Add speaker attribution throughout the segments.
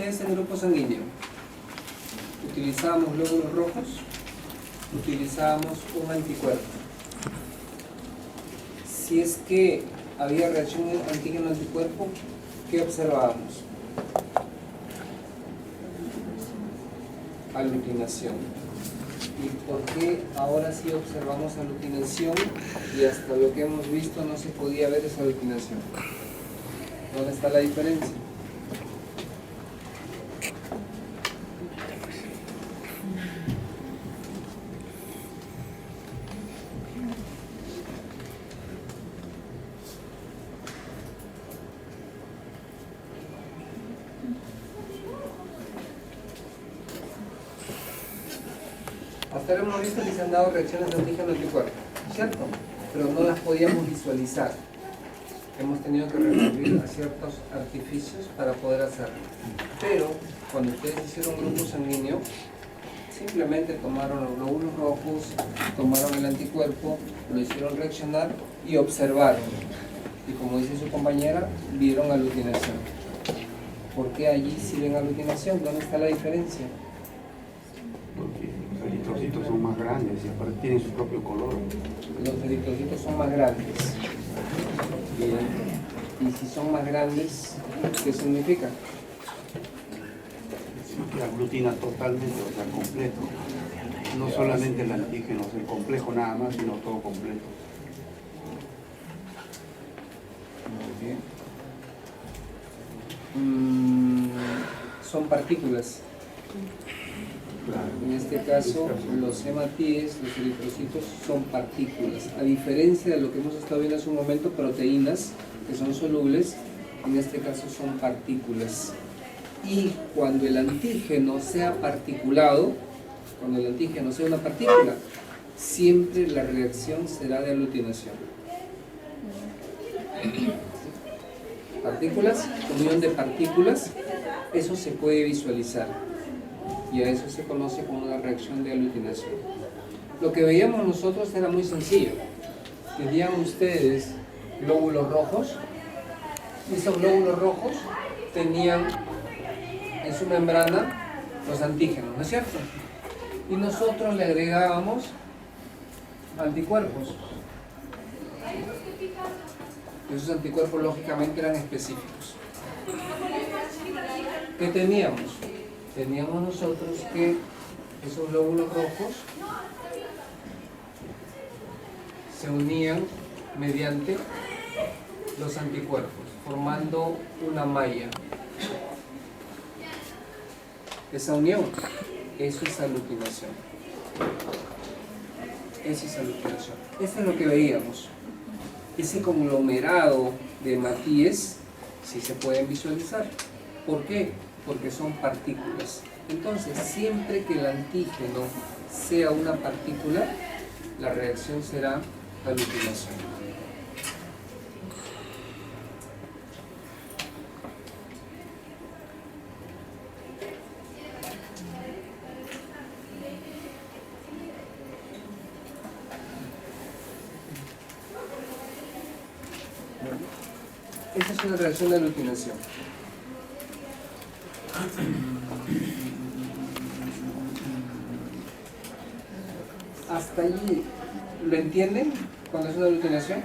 Speaker 1: ustedes en grupo sanguíneo? Utilizábamos glóbulos rojos, utilizábamos un anticuerpo. Si es que había reacción antígeno-anticuerpo, ¿qué observábamos? Aglutinación. ¿Y por qué ahora sí observamos aglutinación y hasta lo que hemos visto no se podía ver esa aglutinación? ¿Dónde está la diferencia? Hasta ahora hemos visto que se han dado reacciones de antígeno-anticuerpo, ¿cierto? Pero no las podíamos visualizar. Hemos tenido que recurrir a ciertos artificios para poder hacerlo. Pero cuando ustedes hicieron grupo sanguíneo, simplemente tomaron los glóbulos rojos, tomaron el anticuerpo, lo hicieron reaccionar y observaron. Y como dice su compañera, vieron aglutinación. ¿Por qué allí sí ven aglutinación? ¿Dónde está la diferencia?
Speaker 2: Porque los eritrocitos son más grandes y aparte tienen su propio color.
Speaker 1: Los eritrocitos son más grandes. Bien. Y si son más grandes, ¿qué significa?
Speaker 2: Que aglutina totalmente, o sea, completo. No solamente el antígeno, el complejo nada más, sino todo completo.
Speaker 1: Muy bien. Son partículas.
Speaker 2: Claro.
Speaker 1: En este caso, los hematíes, los eritrocitos, son partículas. A diferencia de lo que hemos estado viendo hace un momento, proteínas, que son solubles, en este caso son partículas. Y cuando el antígeno sea particulado, cuando el antígeno sea una partícula, siempre la reacción será de aglutinación. Partículas, unión de partículas, eso se puede visualizar. Y a eso se conoce como una reacción de aglutinación. Lo que veíamos nosotros era muy sencillo. Tenían ustedes glóbulos rojos, y esos glóbulos rojos tenían en su membrana los antígenos, ¿no es cierto? Y nosotros le agregábamos anticuerpos. Esos anticuerpos lógicamente eran específicos. ¿Qué teníamos? Teníamos nosotros que esos glóbulos rojos se unían mediante los anticuerpos, formando una malla. Esa unión, eso es aglutinación. Eso es aglutinación. Eso es lo que veíamos. Ese conglomerado de hematíes sí se pueden visualizar. ¿Por qué? Porque son partículas. Entonces, siempre que el antígeno sea una partícula, la reacción será aglutinación. Esa es una reacción de aglutinación. ¿Hasta allí lo entienden cuando es una aglutinación?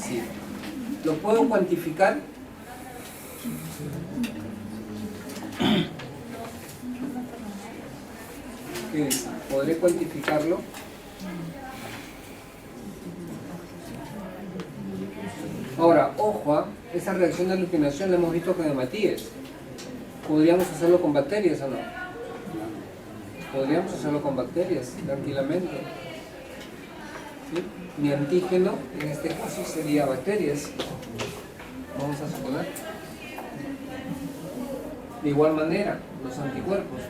Speaker 1: Sí. ¿Lo puedo cuantificar? ¿Qué dice? ¿Podré cuantificarlo? Ahora, ojo, esa reacción de aglutinación la hemos visto con hematíes. ¿Podríamos hacerlo con bacterias o no? Podríamos hacerlo con bacterias, tranquilamente. ¿Sí? Mi antígeno, en este caso, sería bacterias. Vamos a suponer. De igual manera, los anticuerpos.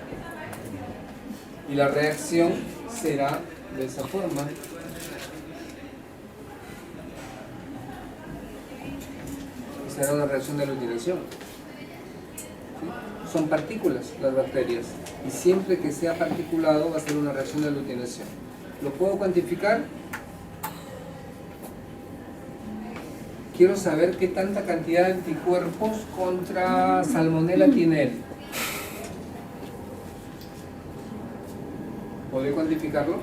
Speaker 1: Y la reacción será de esa forma. Será una reacción de aglutinación. ¿Sí? Son partículas las bacterias y siempre que sea particulado va a ser una reacción de aglutinación. ¿Lo puedo cuantificar? Quiero saber qué tanta cantidad de anticuerpos contra Salmonella tiene él. ¿Podría cuantificarlo?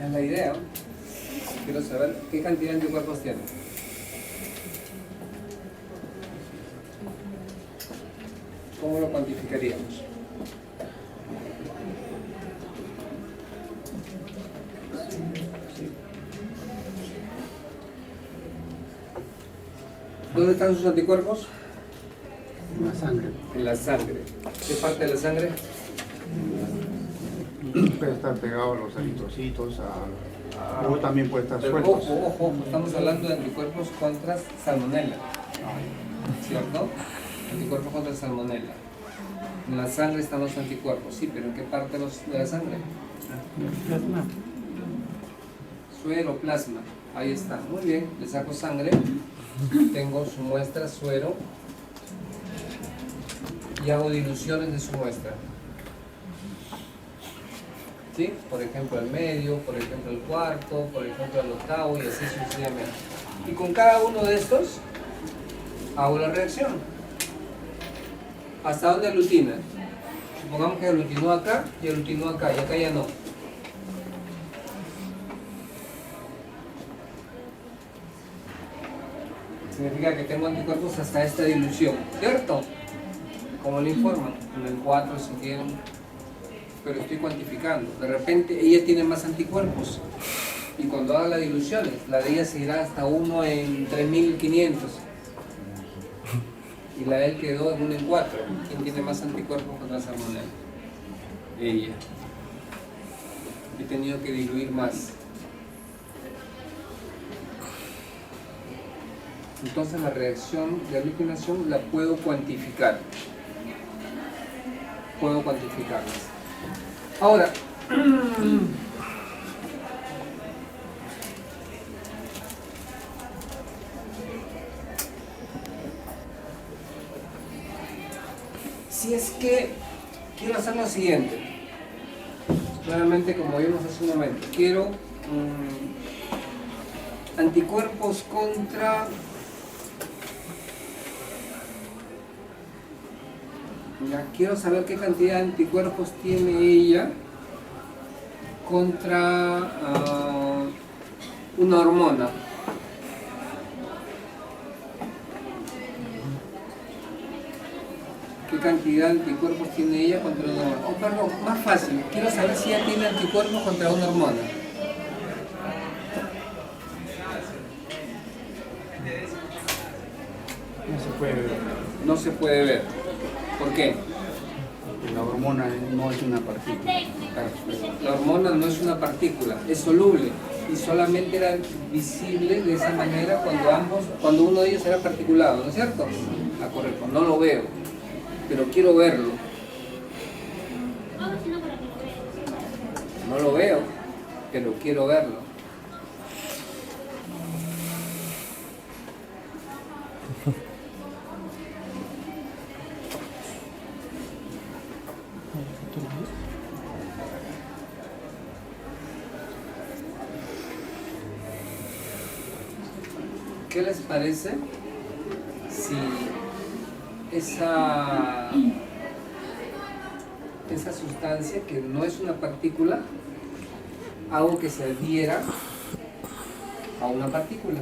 Speaker 1: Es la idea. Quiero saber qué cantidad de anticuerpos tiene. ¿Cómo lo cuantificaríamos? ¿Dónde están sus anticuerpos?
Speaker 2: En la sangre.
Speaker 1: En la sangre. ¿Qué parte de la sangre?
Speaker 2: Puede estar pegado a los eritrocitos, o también puede estar
Speaker 1: Pero
Speaker 2: sueltos.
Speaker 1: ojo, estamos hablando de anticuerpos contra salmonela, ¿cierto? Anticuerpos contra salmonela. En la sangre están los anticuerpos, sí, pero ¿en qué parte de la sangre?
Speaker 2: Plasma.
Speaker 1: Suero, plasma, ahí está. Muy bien, le saco sangre, tengo su muestra, suero, y hago diluciones de su muestra. ¿Sí? Por ejemplo el medio, por ejemplo el cuarto, por ejemplo el octavo y así sucesivamente. Y con cada uno de estos hago la reacción. ¿Hasta dónde aglutina? Supongamos que aglutinó acá y aglutinó acá y acá ya no. Significa que tengo anticuerpos hasta esta dilución, ¿cierto? Como le informan, en el 4 si tienen, pero estoy cuantificando. De repente ella tiene más anticuerpos y cuando haga las diluciones, la de ella se irá hasta 1 en 3500 y la de él quedó en 1 en 4. ¿Quién tiene más anticuerpos contra salmonella? Ella. He tenido que diluir más. Entonces la reacción de aglutinación la puedo cuantificar. Puedo cuantificarlas. Ahora, si es que quiero hacer lo siguiente, nuevamente como vimos hace un momento, quiero anticuerpos contra quiero saber qué cantidad de anticuerpos tiene ella contra una hormona. ¿Qué cantidad de anticuerpos tiene ella contra una hormona? Oh, perdón, más fácil. Quiero saber si ella tiene anticuerpos contra una hormona.
Speaker 2: No se puede ver.
Speaker 1: No se puede ver. ¿Por qué?
Speaker 2: La hormona no es una partícula.
Speaker 1: La hormona no es una partícula, es soluble y solamente era visible de esa manera cuando uno de ellos era particulado, ¿no es cierto? Ah, correcto, no lo veo, pero quiero verlo. No lo veo, pero quiero verlo. ¿Qué les parece si esa sustancia que no es una partícula hago que se adhiera a una partícula?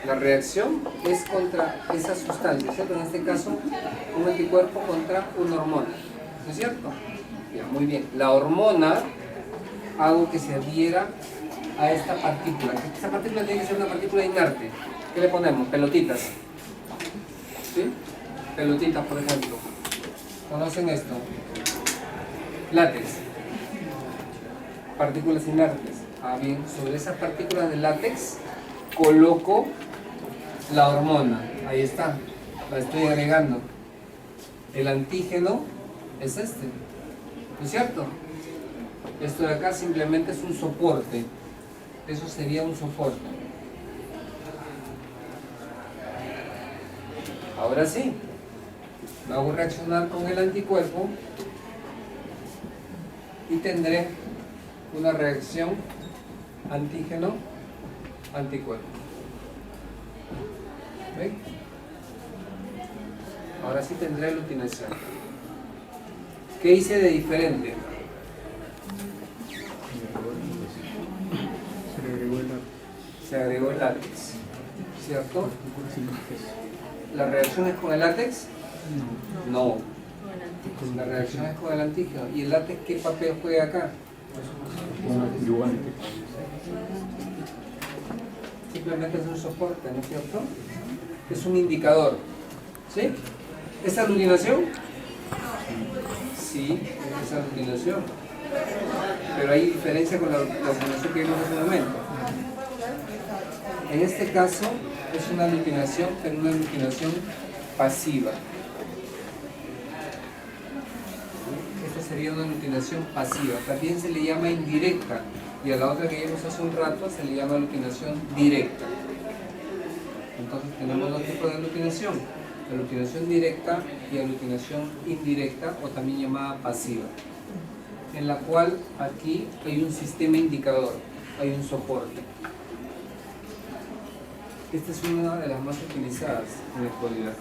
Speaker 1: La reacción es contra esa sustancia, ¿cierto? En este caso, un anticuerpo contra una hormona, ¿no es cierto? Ya, muy bien. La hormona hago que se adhiera a esta partícula. Esta partícula tiene que ser una partícula inerte. ¿Qué le ponemos? Pelotitas. ¿Sí? Pelotitas, por ejemplo. ¿Conocen esto? Látex. Partículas inertes. Ah, bien. Sobre esas partículas de látex coloco la hormona. Ahí está. La estoy agregando. El antígeno es este. ¿No es cierto? Esto de acá simplemente es un soporte. Eso sería un soporte. Ahora sí, me hago reaccionar con el anticuerpo y tendré una reacción antígeno-anticuerpo. ¿Ven? Ahora sí tendré aglutinación. ¿Qué hice de diferente? Se agregó el látex, ¿cierto? ¿La reacción es con el látex? No. La reacción es con el antígeno. ¿Y el látex qué papel juega acá? Simplemente es un soporte, ¿no es cierto? Es un indicador. ¿Sí? ¿Es aglutinación? Sí, es aglutinación. Pero hay diferencia con la aglutinación que vimos hace un momento. En este caso es una aglutinación, pero una aglutinación pasiva. Esta sería una aglutinación pasiva. También se le llama indirecta. Y a la otra que vimos hace un rato se le llama aglutinación directa. Entonces tenemos dos tipos de aglutinación. Aglutinación directa y aglutinación indirecta, o también llamada pasiva, en la cual aquí hay un sistema indicador, hay un soporte. Esta es una de las más utilizadas en la actualidad.